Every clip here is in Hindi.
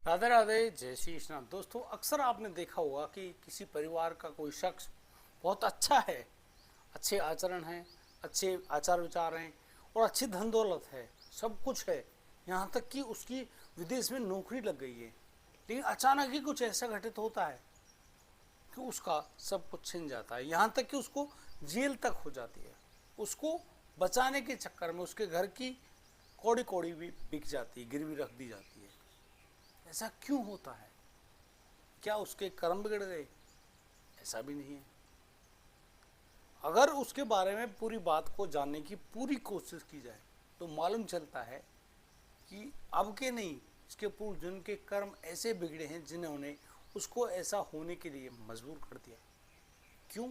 राधे राधे, जय श्री कृष्ण। दोस्तों, अक्सर आपने देखा होगा कि किसी परिवार का कोई शख्स बहुत अच्छा है, अच्छे आचरण हैं, अच्छे आचार विचार हैं और अच्छी धन दौलत है, सब कुछ है। यहाँ तक कि उसकी विदेश में नौकरी लग गई है, लेकिन अचानक ही कुछ ऐसा घटित होता है कि उसका सब कुछ छिन जाता है। यहाँ तक कि उसको जेल तक हो जाती है। उसको बचाने के चक्कर में उसके घर की कौड़ी कौड़ी भी बिक जाती है, गिरवी रख दी जाती है। ऐसा क्यों होता है? क्या उसके कर्म बिगड़ गए? ऐसा भी नहीं है। अगर उसके बारे में पूरी बात को जानने की पूरी कोशिश की जाए तो मालूम चलता है कि अब के नहीं, इसके पूर्व जन्म के कर्म ऐसे बिगड़े हैं जिन्होंने उसको ऐसा होने के लिए मजबूर कर दिया। क्यों?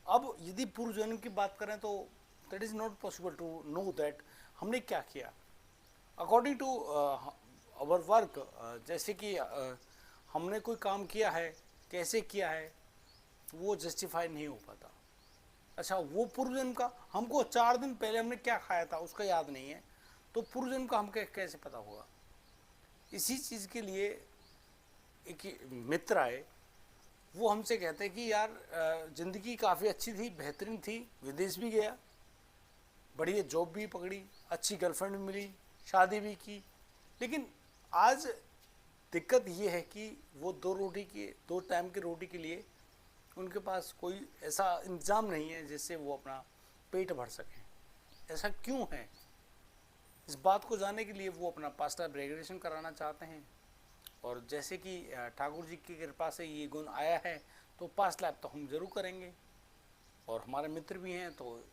अब यदि पूर्व जन्म की बात करें तो that is not possible to know that हमने क्या किया अकॉर्डिंग टू अवर वर्क। जैसे कि हमने कोई काम किया है, कैसे किया है, वो जस्टिफाई नहीं हो पाता। अच्छा, वो पूर्व जन्म का हमको 4 दिन पहले हमने क्या खाया था उसका याद नहीं है, तो पूर्व जन्म का हमको कैसे पता होगा? इसी चीज़ के लिए एक मित्र आए, वो हमसे कहते हैं कि यार ज़िंदगी काफ़ी अच्छी थी, बेहतरीन थी, विदेश भी गया, बढ़िया जॉब भी पकड़ी, अच्छी गर्लफ्रेंड भी मिली, शादी भी की, लेकिन आज दिक्कत ये है कि वो दो टाइम की रोटी के लिए उनके पास कोई ऐसा इंतज़ाम नहीं है जिससे वो अपना पेट भर सकें। ऐसा क्यों है? इस बात को जानने के लिए वो अपना पास्ट लाइफ रेगुलेशन कराना चाहते हैं। और जैसे कि ठाकुर जी की कृपा से ये गुण आया है, तो पास्ट लाइफ तो हम ज़रूर करेंगे। और हमारे मित्र भी हैं, तो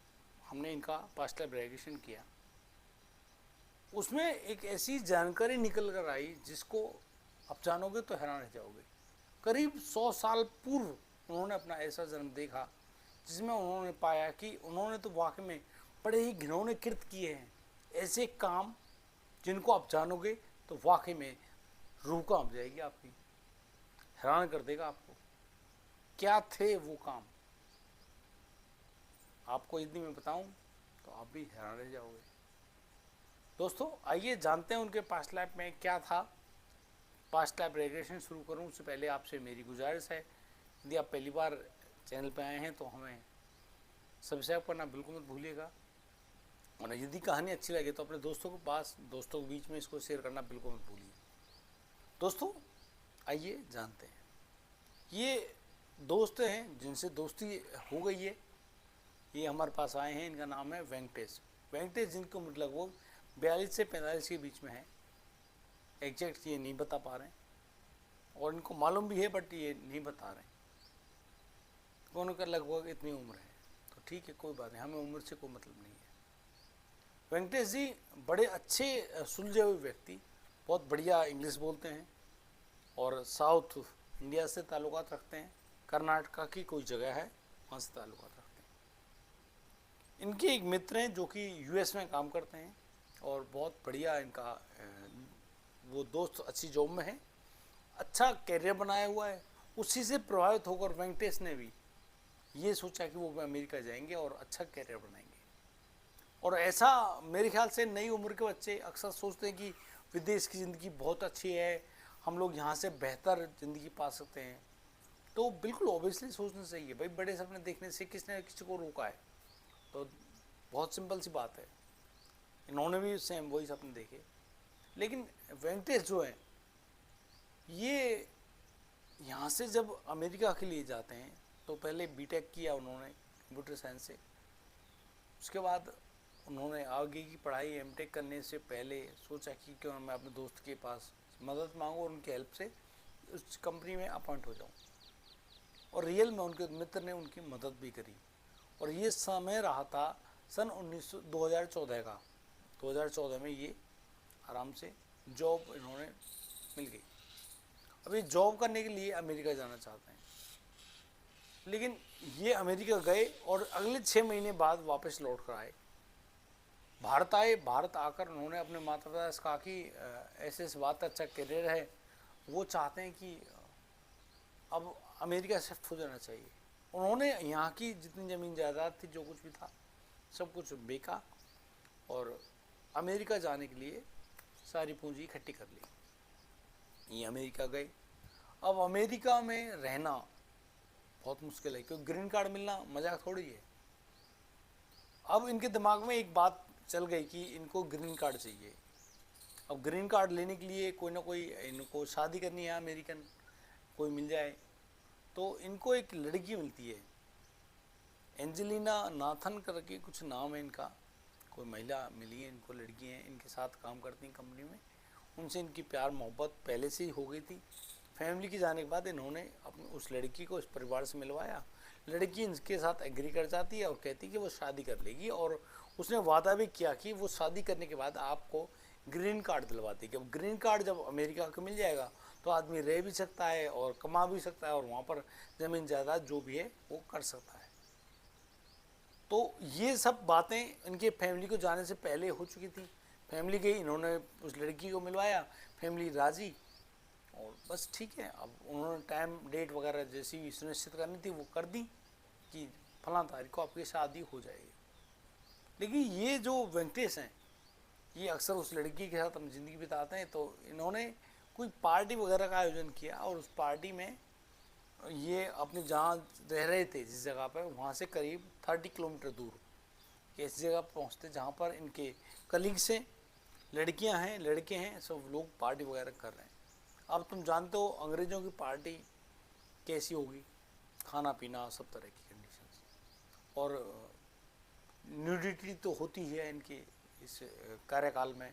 हमने इनका पास्ट लाइफ रेगुलेशन किया। उसमें एक ऐसी जानकारी निकल कर आई जिसको आप जानोगे तो हैरान रह जाओगे। करीब 100 साल पूर्व उन्होंने अपना ऐसा जन्म देखा जिसमें उन्होंने पाया कि उन्होंने तो वाकई में बड़े ही घिनौने कृत किए हैं, ऐसे काम जिनको आप जानोगे तो वाकई में रूह कांप जाएगी आपकी, हैरान कर देगा आपको। क्या थे वो काम? आपको यदि मैं बताऊं तो आप भी हैरान रह जाओगे। दोस्तों, आइए जानते हैं उनके पास्ट लाइफ में क्या था। पास्ट लाइफ रेग्रेशन शुरू करूं उससे पहले आपसे मेरी गुजारिश है, यदि आप पहली बार चैनल पर आए हैं तो हमें सब्सक्राइब करना बिल्कुल मत भूलिएगा। और यदि कहानी अच्छी लगे तो अपने दोस्तों के बीच में इसको शेयर करना बिल्कुल मत भूलिए। दोस्तों, आइए जानते हैं। ये दोस्त हैं जिनसे दोस्ती हो गई है। ये हमारे पास आए हैं, इनका नाम है वेंकटेश। वेंकटेश जिनकी उम्र लगभग 42 से 45 के बीच में है। एग्जैक्ट ये नहीं बता पा रहे हैं, और इनको मालूम भी है बट ये नहीं बता रहे हैं। दोनों का लगभग इतनी उम्र है, तो ठीक है, कोई बात नहीं, हमें उम्र से कोई मतलब नहीं है। वेंकटेश जी बड़े अच्छे सुलझे हुए व्यक्ति, बहुत बढ़िया इंग्लिश बोलते हैं और साउथ इंडिया से ताल्लुकात रखते हैं। कर्नाटका की कोई जगह है, वहाँ से ताल्लुकात रखते हैं। इनके एक मित्र हैं जो कि यूएस में काम करते हैं और बहुत बढ़िया इनका वो दोस्त अच्छी जॉब में है, अच्छा कैरियर बनाया हुआ है। उसी से प्रभावित होकर वेंकटेश ने भी ये सोचा कि वो अमेरिका जाएंगे और अच्छा कैरियर बनाएंगे। और ऐसा मेरे ख्याल से नई उम्र के बच्चे अक्सर सोचते हैं कि विदेश की ज़िंदगी बहुत अच्छी है, हम लोग यहाँ से बेहतर ज़िंदगी पा सकते हैं। तो बिल्कुल ऑब्वियसली सोचना चाहिए भाई, बड़े सपने देखने से किसने किसी को रोका है? तो बहुत सिंपल सी बात है, इन्होंने भी सेम वही सपने देखे। लेकिन वेंकटेश जो है, ये यहाँ से जब अमेरिका के लिए जाते हैं तो पहले बीटेक किया उन्होंने कंप्यूटर साइंस से। उसके बाद उन्होंने आगे की पढ़ाई एमटेक करने से पहले सोचा कि क्यों मैं अपने दोस्त के पास मदद मांगूँ और उनकी हेल्प से उस कंपनी में अपॉइंट हो जाऊँ। और रियल में उनके मित्र ने उनकी मदद भी करी। और ये समय रहा था सन 2014 का। 2014 में ये आराम से जॉब इन्होंने मिल गई। अभी जॉब करने के लिए अमेरिका जाना चाहते हैं, लेकिन ये अमेरिका गए और अगले 6 महीने बाद वापस लौट कर आए। भारत आए, भारत आकर उन्होंने अपने माता पिता से कहा कि ऐसे इस बात अच्छा करियर है, वो चाहते हैं कि अब अमेरिका शिफ्ट हो जाना चाहिए। उन्होंने यहाँ की जितनी ज़मीन जायदाद थी, जो कुछ भी था, सब कुछ बेचा और अमेरिका जाने के लिए सारी पूंजी इकट्ठी कर ली। ये अमेरिका गए। अब अमेरिका में रहना बहुत मुश्किल है, क्योंकि ग्रीन कार्ड मिलना मजाक थोड़ी है। अब इनके दिमाग में एक बात चल गई कि इनको ग्रीन कार्ड चाहिए। अब ग्रीन कार्ड लेने के लिए कोई ना कोई इनको शादी करनी है, अमेरिकन कोई मिल जाए। तो इनको एक लड़की मिलती है, एंजेलिना नाथन करके कुछ नाम है इनका, कोई महिला मिली है इनको, लड़की हैं, इनके साथ काम करती हैं कंपनी में। उनसे इनकी प्यार मोहब्बत पहले से ही हो गई थी। फैमिली के जाने के बाद इन्होंने अपनी उस लड़की को इस परिवार से मिलवाया। लड़की इनके साथ एग्री कर जाती है और कहती है कि वो शादी कर लेगी, और उसने वादा भी किया कि वो शादी करने के बाद आपको ग्रीन कार्ड दिलवाती है। ग्रीन कार्ड जब अमेरिका को मिल जाएगा तो आदमी रह भी सकता है और कमा भी सकता है, और वहाँ पर ज़मीन जायदाद जो भी है वो कर सकता है। तो ये सब बातें इनके फैमिली को जाने से पहले हो चुकी थी। फैमिली गई, इन्होंने उस लड़की को मिलवाया, फैमिली राज़ी, और बस ठीक है। अब उन्होंने टाइम डेट वगैरह जैसी भी सुनिश्चित करनी थी वो कर दी कि फलां तारीख को आपकी शादी हो जाएगी। लेकिन ये जो वेंकटेश हैं, ये अक्सर उस लड़की के साथ हम ज़िंदगी बिताते हैं। तो इन्होंने कोई पार्टी वगैरह का आयोजन किया, और उस पार्टी में ये अपने जहाँ रह रहे थे जिस जगह पर, वहाँ से करीब 30 किलोमीटर दूर इस जगह पहुँचते जहाँ पर इनके कलीग्स हैं, लड़कियाँ हैं, लड़के हैं, सब लोग पार्टी वगैरह कर रहे हैं। अब तुम जानते हो अंग्रेज़ों की पार्टी कैसी होगी, खाना पीना सब तरह की कंडीशंस, और न्यूडिटी तो होती है इनके इस कार्यकाल में।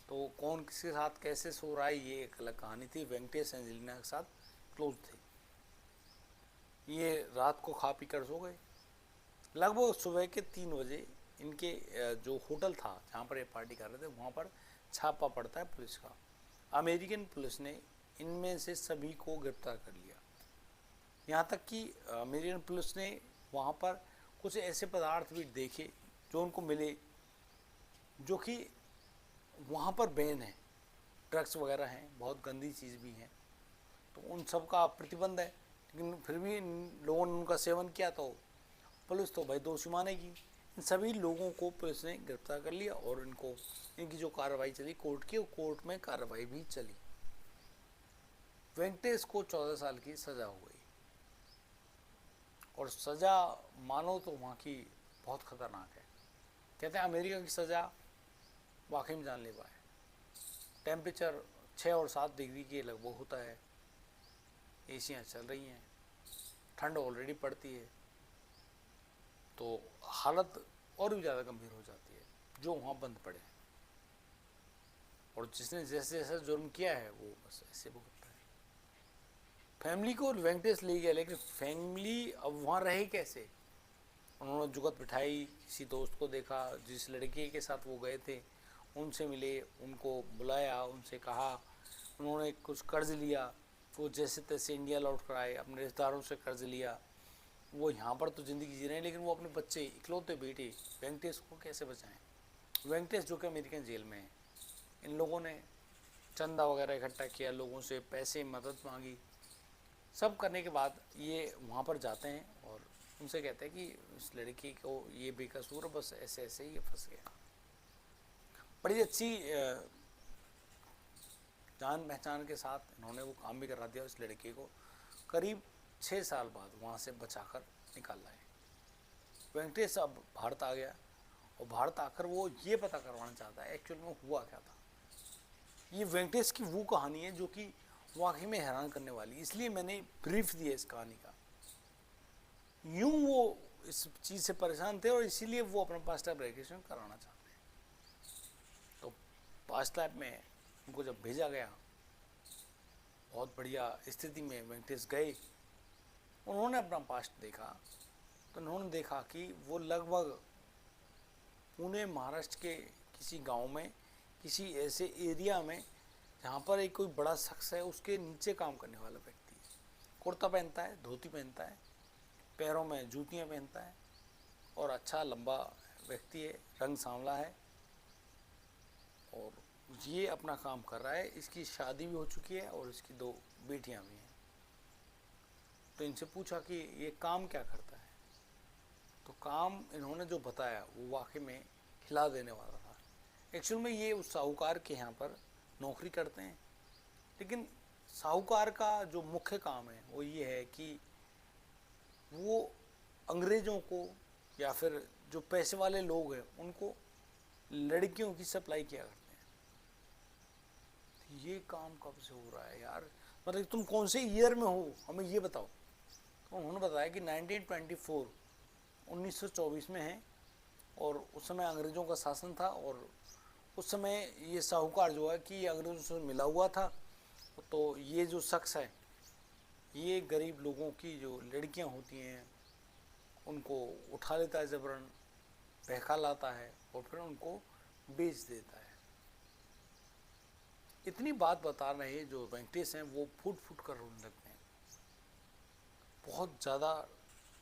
तो कौन किसके साथ कैसे सो रहा है ये एक अलग कहानी थी। वेंकटेश एंजेलिना के साथ क्लोज थे। ये रात को खा पी कर सो गए। लगभग सुबह के 3 बजे इनके जो होटल था जहाँ पर ये पार्टी कर रहे थे, वहाँ पर छापा पड़ता है पुलिस का। अमेरिकन पुलिस ने इनमें से सभी को गिरफ्तार कर लिया। यहाँ तक कि अमेरिकन पुलिस ने वहाँ पर कुछ ऐसे पदार्थ भी देखे जो उनको मिले, जो कि वहाँ पर बैन है, ड्रग्स वगैरह हैं, बहुत गंदी चीज़ भी हैं। तो उन सब का प्रतिबंध है, लेकिन फिर भी इन लोगों ने उनका सेवन किया तो पुलिस तो भाई दोषी मानेगी। इन सभी लोगों को पुलिस ने गिरफ्तार कर लिया, और इनकी जो कार्रवाई चली कोर्ट की, वो कोर्ट में कार्रवाई भी चली। वेंकटेश को 14 साल की सज़ा हो गई, और सज़ा मानो तो वहाँ की बहुत ख़तरनाक है। कहते हैं अमेरिका की सज़ा वाकई में जानलेवा है। टेम्परेचर 6 और 7 डिग्री के लगभग होता है, एसियाँ चल रही हैं, ठंड ऑलरेडी पड़ती है, तो हालत और भी ज़्यादा गंभीर हो जाती है जो वहाँ बंद पड़े हैं। और जिसने जैसे जैसा जुर्म किया है वो बस ऐसे भुगतता है। फैमिली को वेंकटेश ले गया, लेकिन फैमिली अब वहाँ रहे कैसे। उन्होंने जुगत बिठाई, किसी दोस्त को देखा, जिस लड़के के साथ वो गए थे उनसे मिले, उनको बुलाया, उनसे कहा, उन्होंने कुछ कर्ज लिया, वो जैसे तैसे इंडिया लौट कर आए, अपने रिश्तेदारों से कर्ज लिया। वो यहाँ पर तो ज़िंदगी जी रहे हैं, लेकिन वो अपने बच्चे इकलौते बेटे वेंकटेश को कैसे बचाएं। वेंकटेश जो कि अमेरिकन जेल में है, इन लोगों ने चंदा वगैरह इकट्ठा किया, लोगों से पैसे मदद मांगी, सब करने के बाद ये वहाँ पर जाते हैं और उनसे कहते हैं कि इस लड़की को ये बेकसूर, बस ऐसे ऐसे ये फंस गया। बड़ी अच्छी जान पहचान के साथ इन्होंने वो काम भी करा दिया। उस लड़के को करीब 6 साल बाद वहाँ से बचाकर निकाल लाए। वेंकटेश अब भारत आ गया, और भारत आकर वो ये पता करवाना चाहता है एक्चुअल में हुआ क्या था। ये वेंकटेश की वो कहानी है जो कि वाकई में हैरान करने वाली, इसलिए मैंने ब्रीफ दिया इस कहानी का। यूं वो इस चीज़ से परेशान थे और इसीलिए वो अपना पास्ट लाइफ रेग्रेशन कराना चाहते हैं। तो पास्ट लाइफ में उनको जब भेजा गया, बहुत बढ़िया स्थिति में वेंकटेश गए, उन्होंने अपना पास्ट देखा, तो उन्होंने देखा कि वो लगभग पुणे महाराष्ट्र के किसी गांव में, किसी ऐसे एरिया में जहाँ पर एक कोई बड़ा शख्स है, उसके नीचे काम करने वाला व्यक्ति है। कुर्ता पहनता है, धोती पहनता है, पैरों में जूतियाँ पहनता है, और अच्छा लंबा व्यक्ति है, रंग सांवला है, और ये अपना काम कर रहा है। इसकी शादी भी हो चुकी है और इसकी 2 बेटियां भी हैं। तो इनसे पूछा कि ये काम क्या करता है, तो काम इन्होंने जो बताया वो वाकई में हिला देने वाला था। एक्चुअल में ये उस साहूकार के यहाँ पर नौकरी करते हैं, लेकिन साहूकार का जो मुख्य काम है वो ये है कि वो अंग्रेज़ों को या फिर जो पैसे वाले लोग हैं उनको लड़कियों की सप्लाई किया करते हैं। ये काम कब से हो रहा है यार? मतलब तुम कौन से ईयर में हो हमें ये बताओ। तो उन्होंने बताया कि 1924 1924 में है, और उस समय अंग्रेज़ों का शासन था, और उस समय ये साहूकार जो है कि अंग्रेज़ों से मिला हुआ था। तो ये जो शख्स है ये गरीब लोगों की जो लड़कियां होती हैं उनको उठा लेता है, जबरन बहका लाता है और फिर उनको बेच देता है। इतनी बात बता रहे जो वेंकटेश हैं वो फूट फूट कर रोने लगते हैं। बहुत ज़्यादा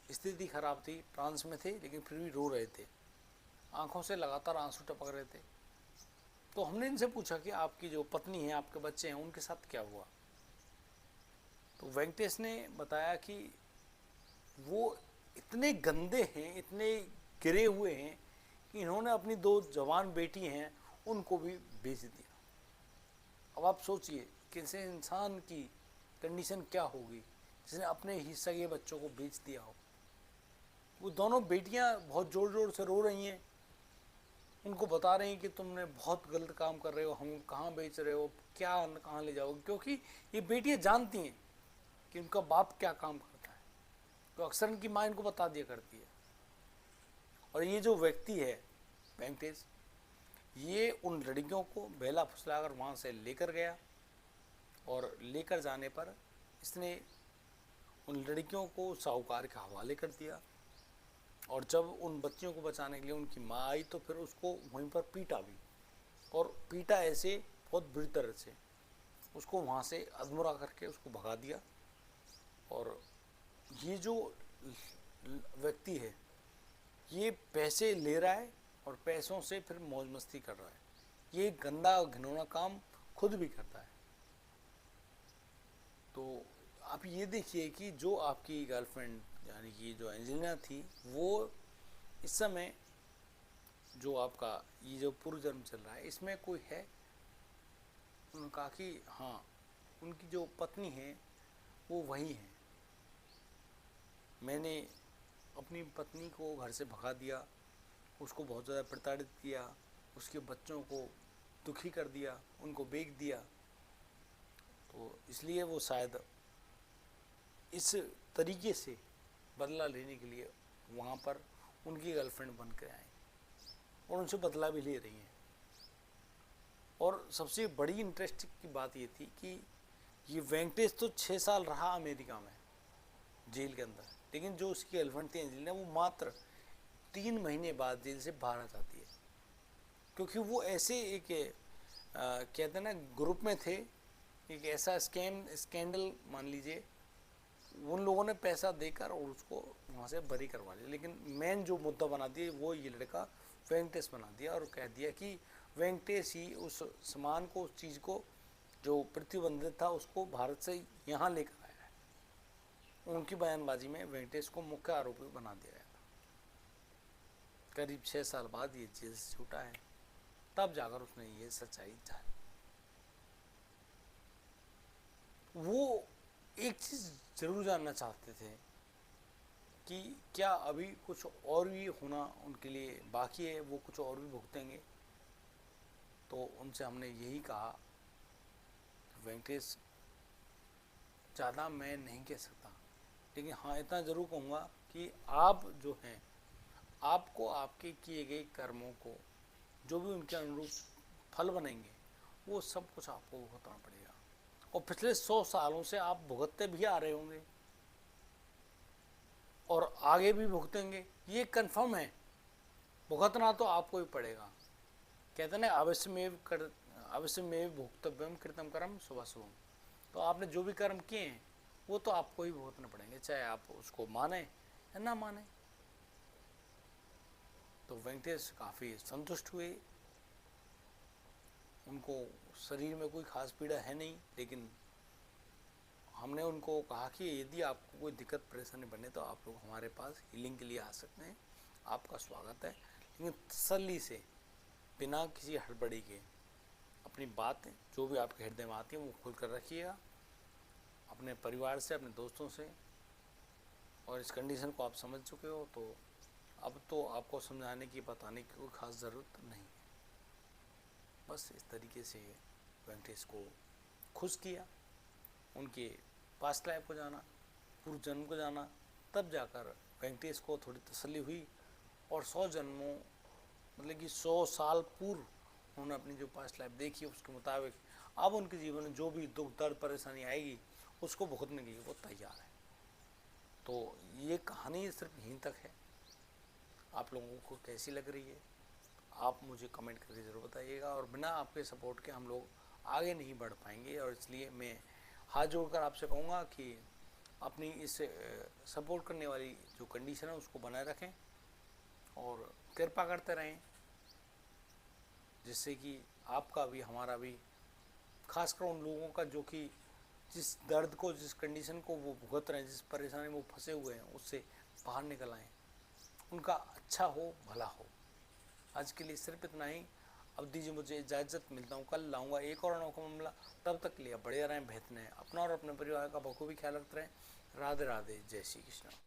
स्थिति खराब थी, ट्रांस में थे लेकिन फिर भी रो रहे थे, आंखों से लगातार आंसू टपक रहे थे। तो हमने इनसे पूछा कि आपकी जो पत्नी है, आपके बच्चे हैं, उनके साथ क्या हुआ। तो वेंकटेश ने बताया कि वो इतने गंदे हैं, इतने गिरे हुए हैं कि इन्होंने अपनी 2 जवान बेटी हैं उनको भी बेच दिया। अब आप सोचिए किसी इंसान की कंडीशन क्या होगी जिसने अपने ही सगे बच्चों को बेच दिया हो। वो दोनों बेटियां बहुत ज़ोर ज़ोर से रो रही हैं, उनको बता रहे हैं कि तुमने बहुत गलत काम कर रहे हो, हम कहाँ बेच रहे हो, क्या कहाँ ले जाओगे, क्योंकि ये बेटियां जानती हैं कि उनका बाप क्या काम करता है। तो अक्सर इनकी माँ इनको बता दिया करती है। और ये जो व्यक्ति है वेंकटेश, ये उन लड़कियों को बहला फुसलाकर वहाँ से लेकर गया, और लेकर जाने पर इसने उन लड़कियों को साहूकार के हवाले कर दिया। और जब उन बच्चियों को बचाने के लिए उनकी माँ आई तो फिर उसको वहीं पर पीटा भी, और पीटा ऐसे बहुत बुरी तरह से, उसको वहाँ से अधमुरा करके उसको भगा दिया। और ये जो व्यक्ति है ये पैसे ले रहा है और पैसों से फिर मौज मस्ती कर रहा है। ये गंदा और घिनौना काम खुद भी करता है। तो आप ये देखिए कि जो आपकी गर्लफ्रेंड यानी कि जो एंजेलिना थी, वो इस समय जो आपका ये जो पूर्व जन्म चल रहा है इसमें कोई है। उन्होंने कहा कि हाँ, उनकी जो पत्नी है वो वही है। मैंने अपनी पत्नी को घर से भगा दिया, उसको बहुत ज़्यादा प्रताड़ित किया, उसके बच्चों को दुखी कर दिया, उनको बेच दिया। तो इसलिए वो शायद इस तरीके से बदला लेने के लिए वहाँ पर उनकी गर्लफ्रेंड बन कर आए और उनसे बदला भी ले रही हैं। और सबसे बड़ी इंटरेस्टिंग की बात ये थी कि ये वेंकटेश तो 6 साल रहा अमेरिका में जेल के अंदर, लेकिन जो उसकी गर्लफ्रेंड थी एंजेलिना, वो मात्र 3 महीने बाद जेल से बाहर आ जाती है। क्योंकि वो ऐसे एक कहते हैं ना ग्रुप में थे, एक ऐसा स्कैंडल मान लीजिए, उन लोगों ने पैसा देकर और उसको वहाँ से बरी करवा लिया। लेकिन मेन जो मुद्दा बना दिया वो ये लड़का वेंकटेश बना दिया, और कह दिया कि वेंकटेश ही उस सामान को, उस चीज़ को जो प्रतिबंधित था उसको भारत से यहाँ लेकर आया है। उनकी बयानबाजी में वेंकटेश को मुख्य आरोपी बना दिया गया था। करीब 6 साल बाद ये जेल से छूटा है, तब जाकर उसने ये सच्चाई जानी। वो एक चीज़ जरूर जानना चाहते थे कि क्या अभी कुछ और भी होना उनके लिए बाकी है, वो कुछ और भी भुगतेंगे। तो उनसे हमने यही कहा, वेंकटेश ज़्यादा मैं नहीं कह सकता, लेकिन हाँ इतना ज़रूर कहूँगा कि आप जो हैं, आपको आपके किए गए कर्मों को जो भी उनके अनुरूप फल बनेंगे वो सब कुछ आपको भुगतना पड़ेगा। और पिछले 100 सालों से आप भुगतते भी आ रहे होंगे और आगे भी भुगतेंगे, ये कंफर्म है। भुगतना तो आपको ही पड़ेगा। कहते हैं अवश्यमेव भुक्तव्यम कृतम कर्म शुभाशुभम। तो आपने जो भी कर्म किए हैं वो तो आपको ही भुगतने पड़ेंगे, चाहे आप उसको माने या ना माने। तो वेंकटेश काफ़ी संतुष्ट हुए। उनको शरीर में कोई खास पीड़ा है नहीं, लेकिन हमने उनको कहा कि यदि आपको कोई दिक्कत परेशानी बने तो आप लोग हमारे पास हीलिंग के लिए आ सकते हैं, आपका स्वागत है। लेकिन तसल्ली से, बिना किसी हड़बड़ी के अपनी बातें जो भी आपके हृदय में आती हैं वो खुल कर रखिएगा। अपने परिवार से, अपने दोस्तों से, और इस कंडीशन को आप समझ चुके हो, तो अब तो आपको समझाने की, बताने की कोई ख़ास ज़रूरत नहीं है। बस इस तरीके से वेंकटेश को खुश किया, उनके पास्ट लाइफ को जाना, पूर्व जन्म को जाना, तब जाकर वेंकटेश को थोड़ी तसल्ली हुई। और 100 जन्मों, मतलब कि 100 साल पूर्व उन्होंने अपनी जो पास्ट लाइफ देखी, उसके मुताबिक अब उनके जीवन में जो भी दुख दर्द परेशानी आएगी उसको भुगतने के लिए वो तैयार है। तो ये कहानी सिर्फ यहीं तक है। आप लोगों को कैसी लग रही है आप मुझे कमेंट करके ज़रूर बताइएगा। और बिना आपके सपोर्ट के हम लोग आगे नहीं बढ़ पाएंगे, और इसलिए मैं हाथ जोड़कर आपसे कहूँगा कि अपनी इस सपोर्ट करने वाली जो कंडीशन है उसको बनाए रखें और कृपा करते रहें, जिससे कि आपका भी हमारा भी, खासकर उन लोगों का जो कि जिस दर्द को, जिस कंडीशन को वो भुगत रहे हैं, जिस परेशानी में वो फंसे हुए हैं, उससे बाहर निकल आएँ, उनका अच्छा हो, भला हो। आज के लिए सिर्फ इतना ही। अब दीजिए मुझे इजाज़त, मिलता हूँ कल, लाऊंगा एक और अनोखा मामला। तब तक के लिए बढ़िया रहें, बेहतर रहें, अपना और अपने परिवार का बखूबी ख्याल रखते रहें। राधे राधे, जय श्री कृष्ण।